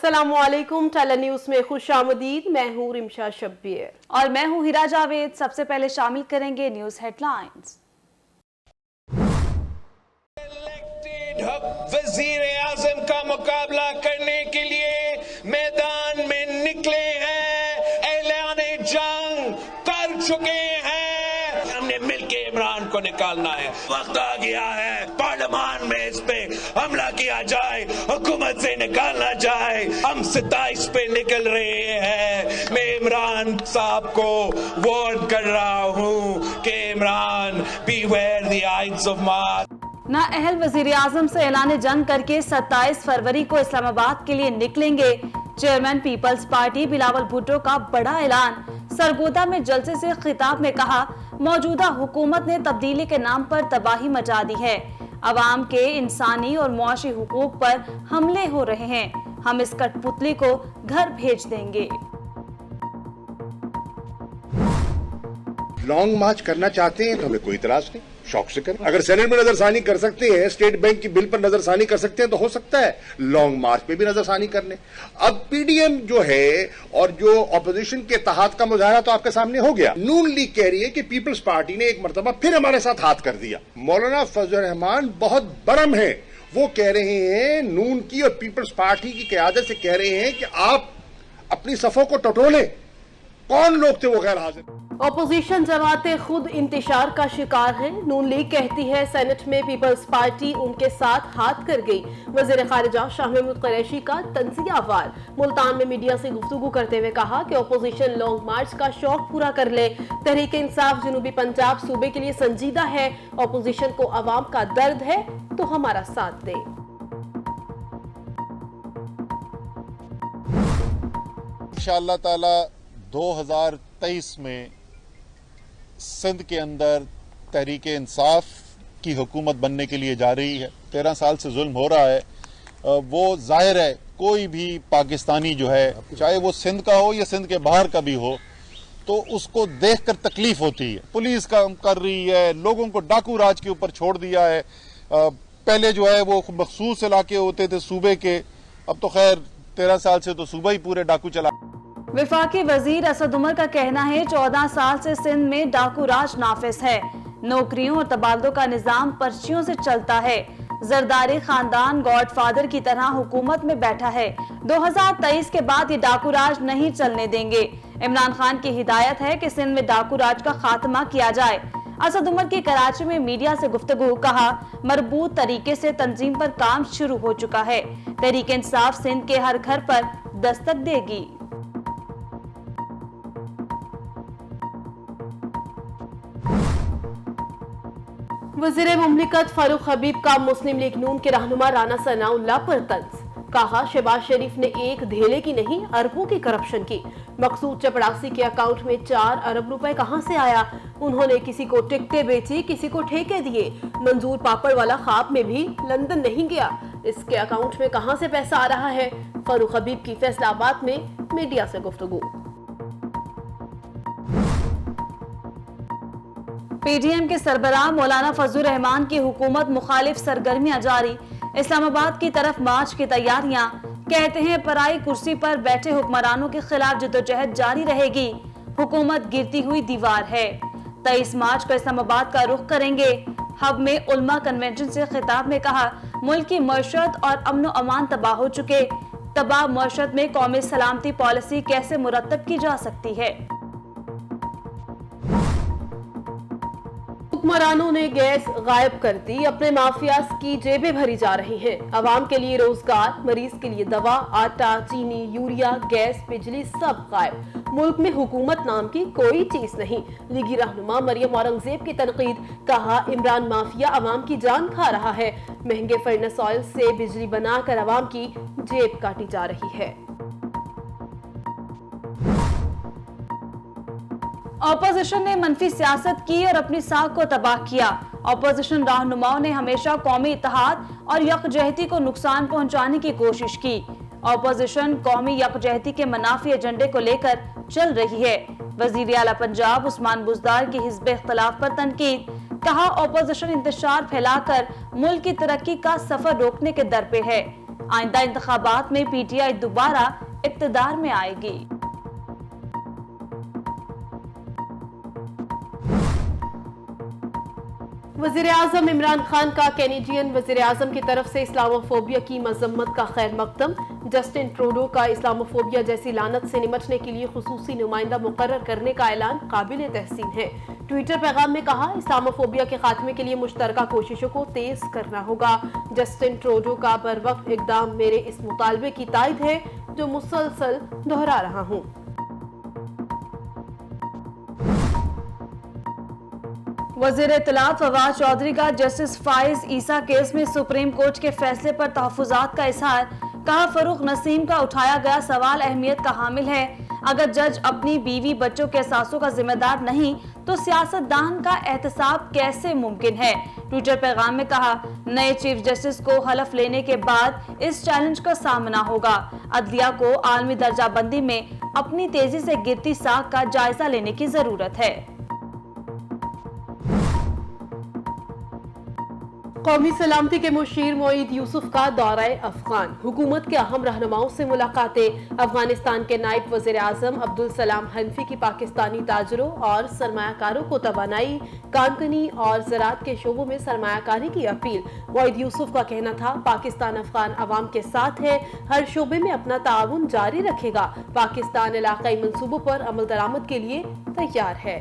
अस्सलामुअलैकुम। टाला न्यूज में खुशामदीद। मैं हूँ रिमशा शब्बीर और मैं हूँ हिरा जावेद। सबसे पहले शामिल करेंगे न्यूज हेडलाइंस। वजीर आजम का मुकाबला करने के लिए मैदान में निकले हैं, ऐलाने जंग कर चुके हैं। हमने मिलकर इमरान को निकालना है। वक्त आ गया है पार्लियामान में इस पे हमला किया जाए, हुकूमत से निकालना जाए। हम 27 पे निकल रहे हैं। मैं इमरान साहब को वार्न कर रहा हूँ कि Imran beware the ides of March. नाअहल वजीर आजम से ऐलान जंग करके 27 फरवरी को इस्लामाबाद के लिए निकलेंगे। चेयरमैन पीपल्स पार्टी बिलावल भुट्टो का बड़ा ऐलान। सरगोदा में जलसे से खिताब में कहा, मौजूदा हुकूमत ने तब्दीली के नाम पर तबाही मचा दी है। अवाम के इंसानी और मुआशी हुकूक पर हमले हो रहे हैं। हम इस कठपुतली को घर भेज देंगे। लॉन्ग मार्च करना चाहते हैं तो हमें कोई इतराज नहीं, शौक से करें। अगर सेनेट में नजरसानी कर सकते हैं, स्टेट बैंक की बिल पर नजरसानी कर सकते हैं, तो हो सकता है लॉन्ग मार्च पे भी नजरसानी कर लें। अब पीडीएम जो है और जो ऑपोजिशन के तहत का मुजाहरा तो आपके सामने हो गया। नून लीग कह रही है कि पीपल्स पार्टी ने एक मरतबा फिर हमारे साथ हाथ कर दिया। मौलाना फजल रहमान बहुत बरम है, वो कह रहे हैं, नून की और पीपल्स पार्टी की क़यादत से कह रहे हैं कि आप अपनी सफों को टटोलें। कौन लोग थे वो गैर हाजिर? अपोजिशन जमातें खुद इंतशार का शिकार हैं। नून लीग कहती है सेनेट में पीपल्स पार्टी उनके साथ हाथ कर गई। वज़ीर ख़ारिजा शाह महमूद कुरैशी का तंज़िया वार। मुल्तान में मीडिया से गुफ्तगू करते हुए कहा कि अपोजिशन लॉन्ग मार्च का शौक पूरा कर ले। तहरीक इंसाफ जनूबी पंजाब सूबे के लिए संजीदा है। अपोजिशन को अवाम का दर्द है तो हमारा साथ दे। इंशाअल्लाह ताला 2023 में सिंध के अंदर तहरीक इंसाफ की हुकूमत बनने के लिए जा रही है। 13 साल से जुल्म हो रहा है। वो जाहिर है कोई भी पाकिस्तानी जो है, चाहे वो सिंध का हो या सिंध के बाहर का भी हो, तो उसको देखकर तकलीफ होती है। पुलिस काम कर रही है, लोगों को डाकू राज के ऊपर छोड़ दिया है। पहले जो है वो मखसूस इलाके होते थे सूबे के, अब तो खैर 13 साल से तो सूबा ही पूरे डाकू चला। वफाकी वजीर असद उमर का कहना है 14 साल से सिंध में डाकू राज नाफिज है। नौकरियों और तबादलों का निजाम पर्चियों से चलता है। जरदारी खानदान गॉडफादर की तरह हुकूमत में बैठा है। 2023 के बाद ये डाकू राज नहीं चलने देंगे। इमरान खान की हिदायत है कि सिंध में डाकू राज का खात्मा किया जाए। असद उमर की कराची में मीडिया से गुफ्तगू। कहा, मरबूत तरीके से तंजीम पर काम शुरू हो चुका है। तहरीक इंसाफ सिंध के हर घर पर दस्तक देगी। वज़ीर मुमलिकत फारूक हबीब का मुस्लिम लीग नून के रहनुमा राना सनाउल्लाह पर तंज। कहा, शहबाज शरीफ ने एक धेले की नहीं अरबों की करप्शन की। मकसूद चपड़ासी के अकाउंट में 4 अरब रुपए कहां से आया? उन्होंने किसी को टिकटें बेची, किसी को ठेके दिए। मंजूर पापड़ वाला ख्वाब में भी लंदन नहीं गया। इसके अकाउंट में कहां से पैसा आ रहा है? फारूक हबीब की फैसलाबाद में मीडिया से गुफ्तगू। पीडीएम के सरबराह मौलाना फजल रहमान की हुकूमत मुखालिफ सरगर्मियां जारी। इस्लामाबाद की तरफ मार्च की तैयारियां। कहते हैं पराई कुर्सी पर बैठे हुक्मरानों के खिलाफ जद्दोजहद जारी रहेगी। हुकूमत गिरती हुई दीवार है। 23 मार्च को इस्लामाबाद का रुख करेंगे। हब में उलमा कन्वेंशन से खिताब में कहा, मुल्क की मईशत और अमन व अमान तबाह हो चुके। तबाह मईशत में कौमी सलामती पॉलिसी कैसे मुरतब की जा सकती है? हुक्मरानों ने गैस गायब कर दी। अपने माफियाज की जेबें भरी जा रही हैं। अवाम के लिए रोजगार, मरीज के लिए दवा, आटा, चीनी, यूरिया, गैस, बिजली सब गायब। मुल्क में हुकूमत नाम की कोई चीज नहीं। लीगी रहनुमा मरियम औरंगजेब की तनकीद। कहा, इमरान माफिया अवाम की जान खा रहा है। महंगे फर्नेस ऑयल से बिजली बनाकर अवाम की जेब काटी जा रही है। अपोजिशन ने मनफी सियासत की और अपनी साख को तबाह किया। अपोजिशन रहनुमाओं ने हमेशा कौमी इत्तेहाद और यकजहती को नुकसान पहुंचाने की कोशिश की। अपोजिशन कौमी यकजहती के मनाफी एजेंडे को लेकर चल रही है। वजीर आला पंजाब उस्मान बुज़दार की हिज़्ब इख्तिलाफ पर तनकीद। कहा, अपोजिशन इंतशार फैलाकर मुल्क की तरक्की का सफर रोकने के दर पे है। आइंदा इंतखाबात में PTI दोबारा इक्तदार में आएगी। वज़ीर-ए-आज़म इमरान खान का कैनेडियन वज़ीर-ए-आज़म की तरफ से इस्लामोफोबिया की मजम्मत का खैर मकदम। जस्टिन ट्रूडो का इस्लामोफोबिया जैसी लानत से निमटने के लिए खुसूसी नुमाइंदा मुकर्रर करने का ऐलान काबिल तहसीन है। ट्विटर पैगाम में कहा, इस्लामोफोबिया के खात्मे के लिए मुश्तरका कोशिशों को तेज करना होगा। जस्टिन ट्रूडो का बरवक्त इक़दाम मेरे इस मुतालबे की तायद है जो मुसलसल दोहरा रहा हूँ। वज़ीर इत्तलात फवाद चौधरी का जस्टिस फाइज ईसा केस में सुप्रीम कोर्ट के फैसले पर तहफ़्फ़ुज़ात का इज़हार। कहा, फरूख नसीम का उठाया गया सवाल अहमियत का हामिल है। अगर जज अपनी बीवी बच्चों के एहसासों का जिम्मेदार नहीं तो सियासतदान का एहतसाब कैसे मुमकिन है। ट्विटर पैगाम में कहा, नए चीफ जस्टिस को हलफ लेने के बाद इस चैलेंज का सामना होगा। अदलिया को आलमी दर्जाबंदी में अपनी तेजी से गिरती साख का जायजा लेने की जरूरत है। कौमी सलामती के मुशीर मोईद यूसुफ का दौरा अफगान। हुकूमत के अहम रहनुमाओं से मुलाकातें। अफगानिस्तान के नायब वज़ीर आज़म अब्दुल सलाम हनफी की पाकिस्तानी ताजरों और सरमायाकारों को तवानाई, कानकनी और ज़राअत के शोबों में सरमायाकारी की अपील। मोईद यूसुफ का कहना था, पाकिस्तान अफगान अवाम के साथ है, हर शोबे में अपना ताउन जारी रखेगा। पाकिस्तान इलाकाई मंसूबों पर अमल दरामद के लिए तैयार है।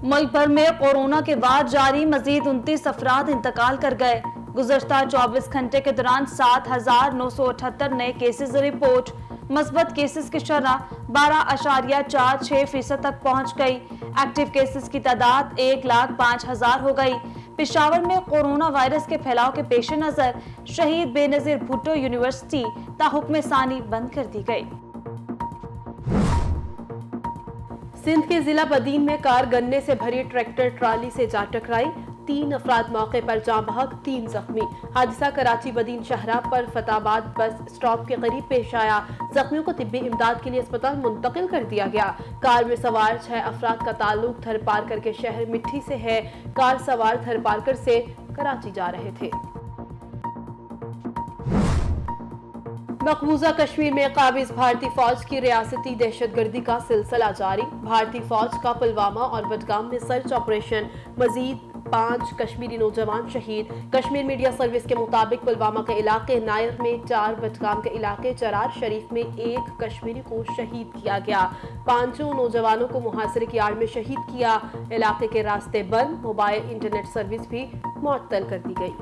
मुल्क भर में कोरोना के बाद जारी मजीद 29 अफराद इंतकाल कर गए। गुज़श्ता 24 घंटे के दौरान 7,978 नए केसेस रिपोर्ट। मस्बत केसेस की शरह 12.46% तक पहुंच गई। एक्टिव केसेस की तादाद 1,05,000 हो गई। पेशावर में कोरोना वायरस के फैलाव के पेश नजर शहीद बेनजीर भुट्टो यूनिवर्सिटी ताहुक्म सानी बंद कर दी गई। सिंध के जिला बदीन में कार गन्ने से भरी ट्रैक्टर ट्राली से जा टकराई। 3 अफराद मौके पर जाँ बहक, 3 जख्मी। हादसा कराची बदीन शाहराह पर फताबाद बस स्टॉप के करीब पेश आया। जख्मियों को तिब्बी इमदाद के लिए अस्पताल मुंतकिल कर दिया गया। कार में सवार 6 अफराद का ताल्लुक थरपारकर के शहर मिट्टी से है। कार सवार थरपारकर से कराची जा रहे थे। मकबूजा कश्मीर में काबिज भारतीय फौज की रियासती दहशतगर्दी का सिलसिला जारी। भारतीय फौज का पुलवामा और बडगाम में सर्च ऑपरेशन। मजीद 5 कश्मीरी नौजवान शहीद। कश्मीर मीडिया सर्विस के मुताबिक पुलवामा के इलाके नायर में 4, बडगाम के इलाके चरार शरीफ में 1 कश्मीरी को शहीद किया गया। 5 नौजवानों को मुहासरे की आड़ में शहीद किया। इलाके के रास्ते बंद, मोबाइल इंटरनेट सर्विस भी मुअत्तल कर दी गई।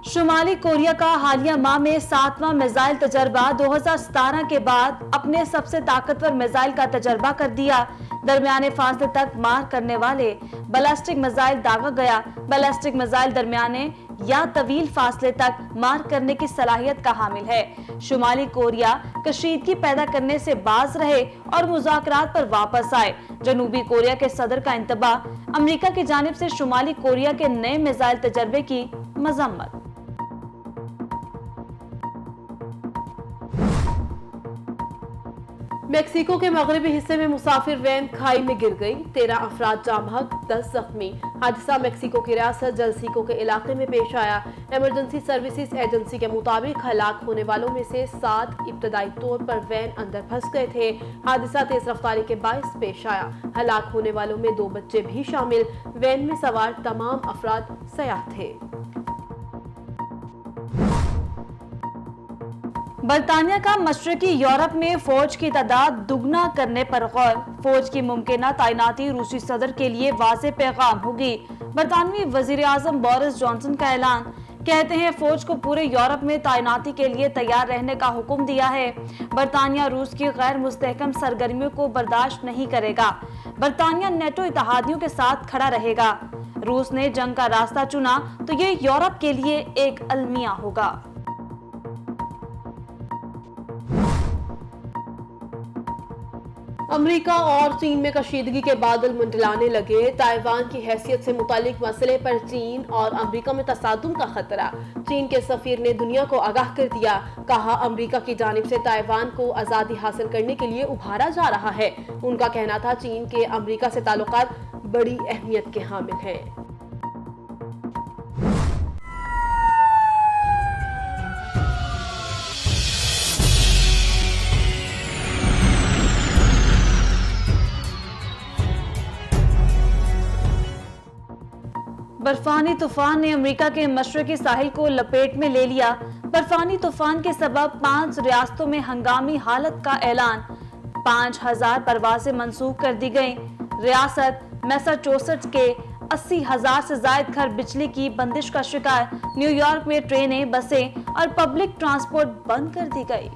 शुमाली कोरिया का हालिया माह में 7वां मिसाइल तजर्बा 2017 के बाद अपने सबसे ताकतवर मिसाइल का तजर्बा कर दिया। दरमियाने फासले तक मार करने वाले बैलिस्टिक मिसाइल दागा गया। बैलिस्टिक मिसाइल दरमियाने या तवील फासले तक मार करने की सलाहियत का हामिल है। शुमाली कोरिया कशीदगी पैदा करने से बाज रहे और मुज़ाकरात पर वापस आए। जनूबी कोरिया के सदर का इंतबाह, अमेरिका की जानिब से शुमाली कोरिया के नए मिसाइल तजर्बे की मजम्मत। मेक्सिको के मगरबी हिस्से में मुसाफिर वैन खाई में गिर गई। 13 अफराद जाँ बहक, 10 जख्मी। हादसा मेक्सिको की रियासत जलसीको के इलाके में पेश आया। इमरजेंसी सर्विसेज एजेंसी के मुताबिक हलाक होने वालों में से 7 इब्तदाई तौर पर वैन अंदर फंस गए थे। हादसा तेज रफ्तारी के बायस पेश आया। हलाक होने वालों में 2 बच्चे भी शामिल। वैन में सवार तमाम अफराद सयाह थे। बरतानिया का मशरकी यूरोप में फौज की तादाद दुगना करने पर गौर। फौज की मुमकिना तैनाती रूसी सदर के लिए वाज़ेह पैगाम होगी। बरतानवी वजीर आज़म बोरिस जॉनसन का ऐलान। कहते हैं, फौज को पूरे यूरोप में तैनाती के लिए तैयार रहने का हुक्म दिया है। बरतानिया रूस की गैर मुस्तहकम सरगर्मियों को बर्दाश्त नहीं करेगा। बरतानिया नेटो इत्तेहादियों के साथ खड़ा रहेगा। रूस ने जंग का रास्ता चुना तो ये यूरोप के लिए एक अलमिया होगा। अमेरिका और चीन में कशीदगी के बादल मंडलाने लगे। ताइवान की हैसियत से मुतालिक मसले पर चीन और अमेरिका में तसादुम का खतरा। चीन के सफीर ने दुनिया को आगाह कर दिया। कहा, अमेरिका की जानिब से ताइवान को आज़ादी हासिल करने के लिए उभारा जा रहा है। उनका कहना था, चीन के अमेरिका से ताल्लुकात बड़ी अहमियत के हामिल हैं। बर्फानी तूफान ने अमेरिका के मशरकी साहिल को लपेट में ले लिया। बर्फानी तूफान के सबब 5 रियासतों में हंगामी हालत का ऐलान। 5000 परवाजें मंसूख कर दी गईं। रियासत मैसाचुसेट्स के 80,000 से ज्यादा घर बिजली की बंदिश का शिकार। न्यूयॉर्क में ट्रेनें, बसें और पब्लिक ट्रांसपोर्ट बंद कर दी गई।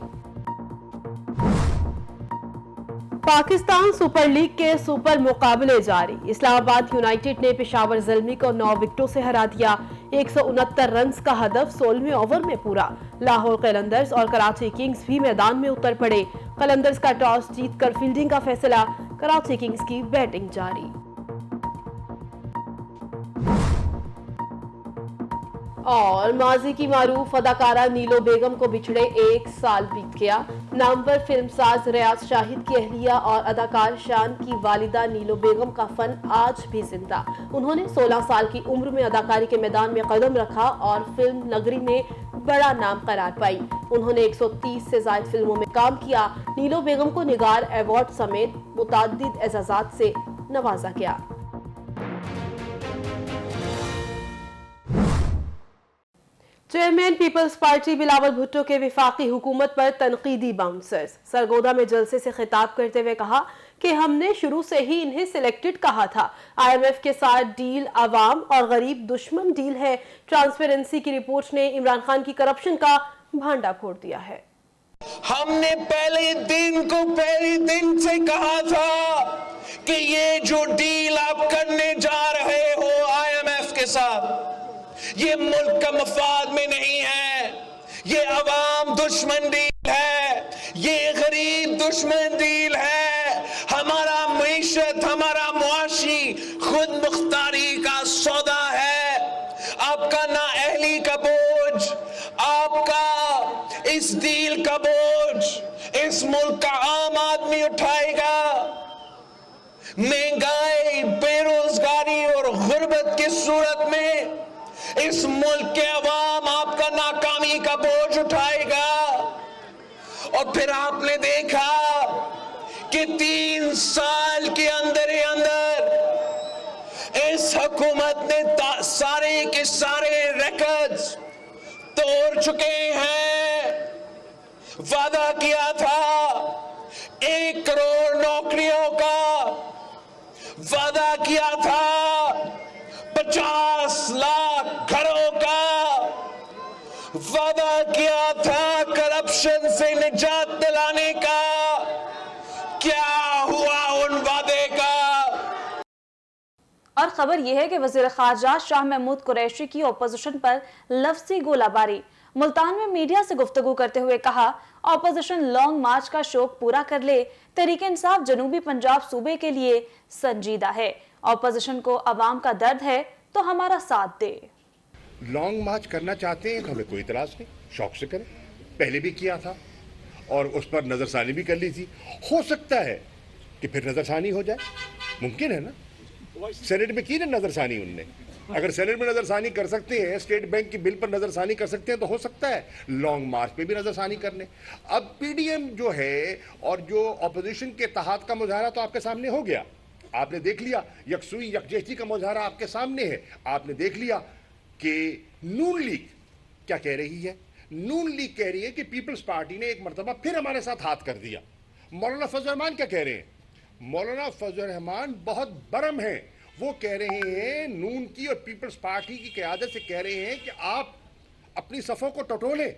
पाकिस्तान सुपर लीग के सुपर मुकाबले जारी। इस्लामाबाद यूनाइटेड ने पेशावर ज़ल्मी को 9 विकेटों से हरा दिया। 169 रन का हदफ 16वें ओवर में पूरा। लाहौर कलंदर्स और कराची किंग्स भी मैदान में उतर पड़े। कलंदर्स का टॉस जीतकर फील्डिंग का फैसला, कराची किंग्स की बैटिंग जारी। और माजी की मारूफ अदाकारा नीलो बेगम को बिछड़े 1 साल बीत गया। नामवर फिल्मसाज रियाज शाहिद की अहलिया और अदाकार शान की वालिदा नीलो बेगम का फन आज भी जिंदा। उन्होंने 16 साल की उम्र में अदाकारी के मैदान में कदम रखा और फिल्म नगरी में बड़ा नाम करार पाई। उन्होंने 130 से ज्यादा फिल्मों में काम किया। नीलो बेगम को निगार अवार्ड समेत मुताद्दिद एजाज़ात से नवाजा गया। चेयरमैन पीपल्स पार्टी बिलावल भुट्टो के विफाकी हुकूमत पर तनकीदी बाउंसर्स। सरगोदा में जलसे से खिताब करते हुए कहा कि हमने शुरू से ही इन्हें सिलेक्टेड कहा था। IMF के साथ डील अवाम और गरीब दुश्मन डील है। ट्रांसपेरेंसी की रिपोर्ट ने इमरान खान की करप्शन का भांडा फोड़ दिया है। हमने पहले दिन से कहा था कि ये जो डील आप करने जा रहे हो IMF के साथ, ये मुल्क का मफाद में नहीं है। ये अवाम दुश्मन डील है, ये गरीब दुश्मन डील है। हमारा मईशत, हमारा मुआशी खुद मुख्तारी का सौदा है। आपका ना अहली का बोझ, आपका इस डील का बोझ इस मुल्क का आम आदमी उठाएगा। महंगाई, बेरोजगारी और गुर्बत की सूरत में इस मुल्क के अवाम आपका नाकामी का बोझ उठाएगा। और फिर आपने देखा कि 3 साल के अंदर ही अंदर इस हुकूमत ने सारे के सारे रिकॉर्ड्स तोड़ चुके हैं। वादा किया था 1 करोड़ नौकरियों का, वादा किया था 50 लाख घरों का, वादा किया था करप्शन से निजात दिलाने का। क्या हुआ उन वादे का? और खबर यह है कि वज़ीर ख़ारजा शाह महमूद कुरैशी की अपोजिशन पर लफ्ज़ी गोलाबारी। मुल्तान में मीडिया से गुफ्तगू करते हुए कहा, अपोजिशन लॉन्ग मार्च का शौक पूरा कर ले। तहरीक इंसाफ जनूबी पंजाब सूबे के लिए संजीदा है। अपोजिशन को अवाम का दर्द है तो हमारा साथ दे। लॉन्ग मार्च करना चाहते हैं तो हमें कोई इतराज नहीं, शौक से करें। पहले भी किया था और उस पर नजरसानी भी कर ली थी। हो सकता है कि फिर नजरसानी हो जाए, मुमकिन है ना। सेनेट में की ना नजरसानी उनने। अगर सेनेट में नजरसानी कर सकते हैं, स्टेट बैंक की बिल पर नजरसानी कर सकते हैं, तो हो सकता है लॉन्ग मार्च पे भी नजरसानी करने। अब PDM जो है और जो अपोजिशन के इत्तेहाद का मुजाहरा तो आपके सामने हो गया। आपने देख लिया यकसुई यकजहती का मुजाहरा आपके सामने है। आपने देख लिया कि नून लीग क्या कह रही है। नून लीग कह रही है कि पीपल्स पार्टी ने एक मरतबा फिर हमारे साथ हाथ कर दिया। मौलाना फजल रहमान क्या कह रहे हैं? मौलाना फजल रहमान बहुत बरम हैं। वो कह रहे हैं, नून की और पीपल्स पार्टी की क़यादत से कह रहे हैं कि आप अपनी सफ़ों को टटोलें।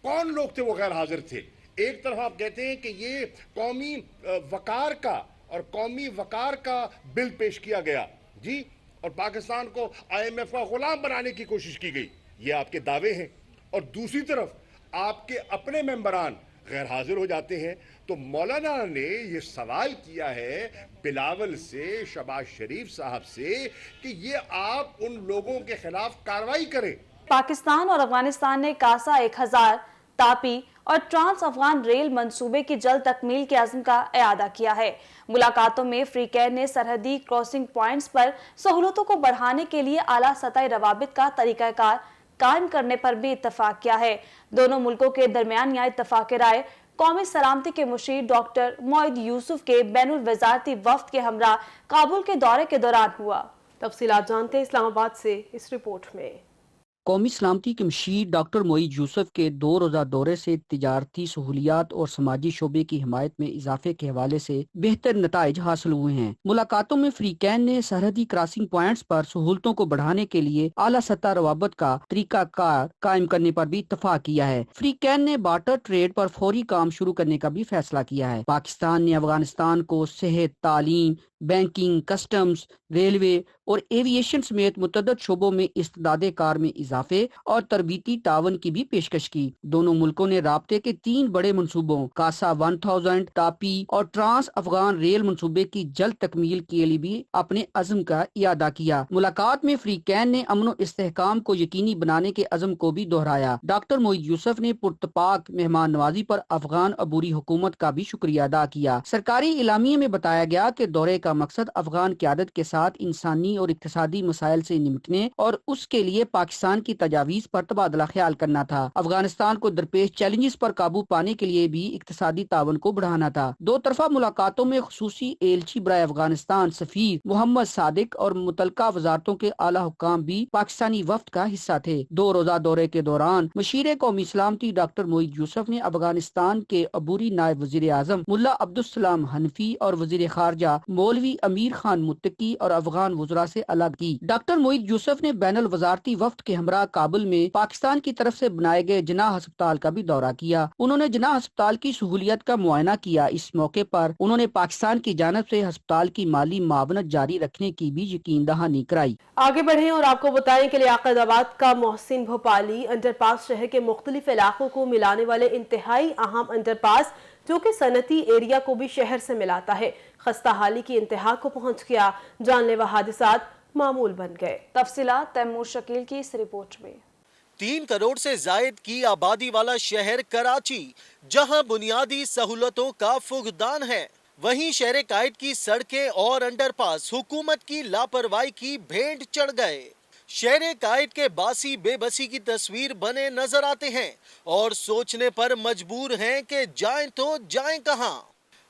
कौन लोग थे वो गैर हाजिर थे? एक तरफ आप कहते हैं कि ये कौमी वकार का और कौमी वकार का बिल पेश किया गया जी, और पाकिस्तान को IMF का गुलाम बनाने की कोशिश की गई, ये आपके दावे हैं। और दूसरी तरफ आपके अपने मेंबरान गैर हाजिर हो जाते हैं। तो मौलाना ने ये सवाल किया है बिलावल से, शहबाज शरीफ साहब से, कि ये आप उन लोगों के खिलाफ कार्रवाई करें। पाकिस्तान और अफगानिस्तान ने कासा 1000, तापी और ट्रांस अफगान रेल मंसूबे की जल्द तकमील के अज़्म का इआदा किया है। मुलाकातों में फ्रीकैन ने सरहदी क्रॉसिंग पॉइंट्स पर सहूलतों को बढ़ाने के लिए आला सतह रवाबित का तरीकाकार कायम करने पर भी इत्तफाक किया है। दोनों मुल्कों के दरमियान यह इत्तफाक राय कौमी सलामती के मुशीर डॉक्टर मोइद यूसुफ के बैनुल वजारती वफ्द के हमरा काबुल के दौरे के दौरान हुआ। तफसीलात जानते हैं इस्लामाबाद से इस रिपोर्ट में। कौमी सलामती के मुशीर डॉक्टर मोइद यूसुफ के 2 रोज़ा दौरे से तिजारती सहूलियात और समाजी शोबे की हिमायत में इजाफे के हवाले से बेहतर नताइज हासिल हुए हैं। मुलाकातों में फ्रीकैन ने सरहदी क्रॉसिंग पॉइंट्स पर सहूलतों को बढ़ाने के लिए आला सतह रवाबत का तरीका कार कायम करने पर भी इत्तफाक किया है। फ्रीकैन ने बार्टर ट्रेड पर फौरी काम शुरू करने का भी फैसला किया है। पाकिस्तान ने अफगानिस्तान को सेहत, तालीम, बैंकिंग, कस्टम्स, रेलवे और एविएशन समेत मुतअद्दिद शोबों में इस्तिदादे कार में इजाफे और तरबीती तावन की भी पेशकश की। दोनों मुल्कों ने राब्ते के 3 बड़े मंसूबों कासा 1000, तापी और ट्रांस अफगान रेल मंसूबे की जल्द तकमील के लिए भी अपने अज़्म का इयादा किया। मुलाकात में फ्रीकैन ने अमन और इस्तेहकाम को यकीनी बनाने के अज़्म को भी दोहराया। डॉक्टर मोइद यूसुफ ने पुरतपाक मेहमान नवाजी पर अफगान अबूरी हुकूमत का भी शुक्रिया अदा किया। सरकारी इलामिये में बताया गया कि दौरे का मकसद अफगान क़यादत के साथ इंसानी और इक्तिसादी मसाइल से निपटने और उसके लिए पाकिस्तान की तजावीज़ पर तबादला ख्याल करना था। अफगानिस्तान को दरपेश चैलेंजेस पर काबू पाने के लिए भी इक्तिसादी तावन को बढ़ाना था। 2 तरफा मुलाकातों में खुसूसी एलची बराए अफगानिस्तान सफीर मोहम्मद सादिक और मुतलका वजारतों के आला हुक्काम भी पाकिस्तानी वफ्द का हिस्सा थे। 2 रोज़ा दौरे के दौरान मशीर कौमी सलामती डॉक्टर मोइद यूसुफ ने अफगानिस्तान के अबूरी नायब वज़ीर आज़म मुल्ला अब्दुस्सलाम हनफी और वज़ीर खारजा मौलवी अमीर खान मुत्तकी और अफगान वज़रा से अलग की। डॉक्टर मोइद यूसुफ ने बैनुल वजारती वफ्द के हमरा काबुल में पाकिस्तान की तरफ से बनाए गए जिनाह अस्पताल का भी दौरा किया। उन्होंने जिनाह अस्पताल की सहूलियत का मुआयना किया। इस मौके पर उन्होंने पाकिस्तान की जानब से अस्पताल की माली मावनत जारी रखने की भी यकीन दहानी कराई। आगे बढ़े और आपको बताएं कि लियाकताबाद का मोहसिन भोपाली अंडरपास शहर के मुख्तलिफ इलाकों को मिलाने वाले इंतहाई अहम अंडरपास जो कि सनती एरिया को भी शहर से मिलाता है, खस्ता हाली की इंतहा को पहुंच गया। जानलेवा हादिसात मामूल बन गए। तफसीलात तैमूर शकील की इस रिपोर्ट में। 3 करोड़ से जायद की आबादी वाला शहर कराची, जहां बुनियादी सहूलतों का फुकदान है, वहीं शहर कायद की सड़कें और अंडरपास हुकूमत की लापरवाही की भेंट चढ़ गए। शहर कायद के बासी बेबसी की तस्वीर बने नजर आते हैं और सोचने पर मजबूर हैं कि जाएं तो जाएं कहां।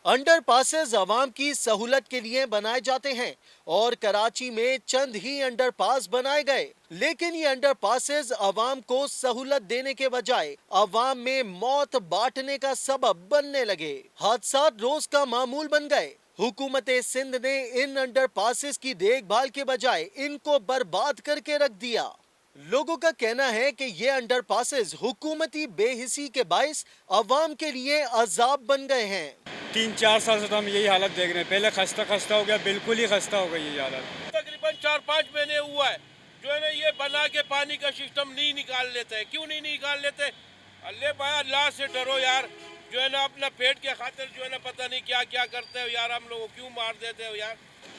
अंडर पासेस आवाम की सहूलत के लिए बनाए जाते हैं और कराची में चंद ही अंडर पास बनाए गए, लेकिन ये अंडर पासेस आवाम को सहूलत देने के बजाय आवाम में मौत बांटने का सबब बनने लगे। हादसात रोज का मामूल बन गए। हुकूमत सिंध ने इन अंडर पासेस की देखभाल के बजाय इनको बर्बाद करके रख दिया। लोगों का कहना है कि ये अंडर पासेस हुकूमती बेहिसी के बाइस आवाम के लिए अजाब बन गए हैं। 3-4 साल से तो हम यही हालत देख रहे हैं। पहले खस्ता हो गया, बिल्कुल ही खस्ता हो गई ये हालत। तकरीबन 4-5 महीने हुआ है जो है ना ये बना के पानी का सिस्टम नहीं निकाल लेते। क्यों नहीं निकाल लेते? अल्लाह से डरो यार, जो है ना अपना पेट के खातिर जो है ना पता नहीं क्या क्या करते हो यार, हम लोगों को क्यों मार देते हो यार।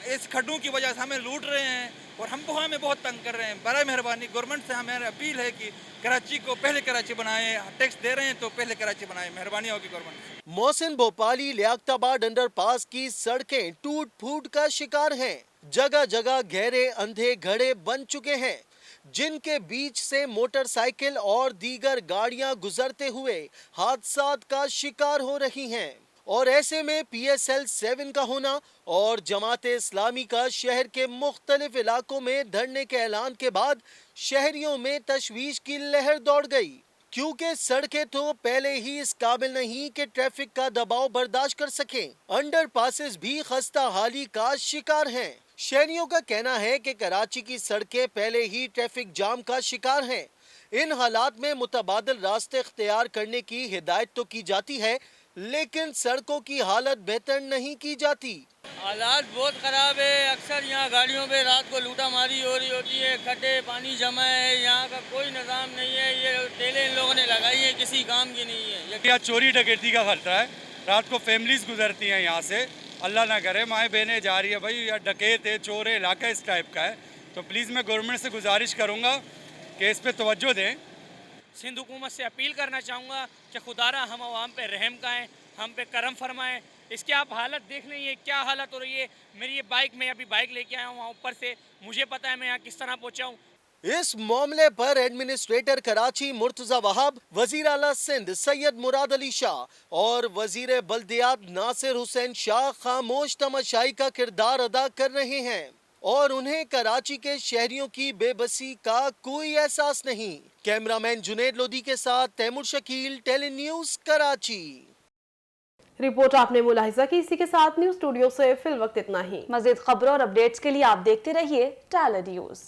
इस खड्डों की वजह से हमें लूट रहे हैं और हमको हमें बहुत तंग कर रहे हैं। बराए मेहरबानी गवर्नमेंट से हमें अपील है कि कराची को पहले कराची बनाए, टैक्स दे रहे हैं तो पहले कराची बनाए, मेहरबानी होगी गवर्नमेंट से। मोहसिन भोपाली लियाकताबाद अंडरपास की सड़कें टूट फूट का शिकार हैं। जगह जगह गहरे अंधे घड़े बन चुके हैं जिनके बीच से मोटरसाइकिल और दीगर गाड़ियां गुजरते हुए हादसात का शिकार हो रही हैं। और ऐसे में PSL 7 का होना और जमाते इस्लामी का शहर के मुख्तलिफ इलाकों में धरने के ऐलान के बाद शहरियों में तशवीश की लहर दौड़ गई, क्योंकि सड़कें तो पहले ही इस काबिल नहीं कि ट्रैफिक का दबाव बर्दाश्त कर सकें। अंडर पासेस भी खस्ता हाली का शिकार हैं। शहरियों का कहना है कि कराची की सड़कें पहले ही ट्रैफिक जाम का शिकार हैं। इन हालात में मुतबादिल रास्ते इख्तियार करने की हिदायत तो की जाती है, लेकिन सड़कों की हालत बेहतर नहीं की जाती। हालात बहुत खराब है। अक्सर यहाँ गाड़ियों पे रात को लूटा मारी हो रही होती है, खड्डे पानी जमा है, यहाँ का कोई निज़ाम नहीं है। ये टेलें इन लोगों ने लगाई है, किसी काम की नहीं है। यहाँ चोरी डकैती का खतरा है। रात को फैमिलीज गुजरती हैं यहाँ से, अल्लाह ना करे माएँ बहनें जा रही है, भाई यहाँ डकैत है, चोर है, इलाका इस टाइप का है। तो प्लीज़ मैं गवर्नमेंट से गुजारिश करूँगा कि इस पर तवज्जो दें। सिंध हुकूमत से अपील करना चाहूँगा कि खुदारा हम आवाम पे रहम करें, हम पे करम फरमाएं। इसकी आप हालत देख रही है, क्या हालत हो रही है। मेरी ये बाइक, मैं अभी बाइक लेके आया हूँ वहाँ ऊपर से, मुझे पता है मैं यहाँ किस तरह पहुँचा हूँ। इस मामले पर एडमिनिस्ट्रेटर कराची मुर्तजा वहाब, वजीर आला सिंध सैयद मुराद अली शाह और वजीर बल्दियात नासिर हुसैन शाह खामोश तमाशाई का किरदार अदा कर रहे हैं और उन्हें कराची के शहरियों की बेबसी का कोई एहसास नहीं। कैमरामैन जुनेद लोधी के साथ Taimur Shakeel, tele news Karachi. Report आपने मुलाहिजा की। इसी के साथ न्यूज़ स्टूडियो से फिल वक्त इतना ही। मज़ीद खबरों और अपडेट्स के लिए आप देखते रहिए टेली न्यूज़।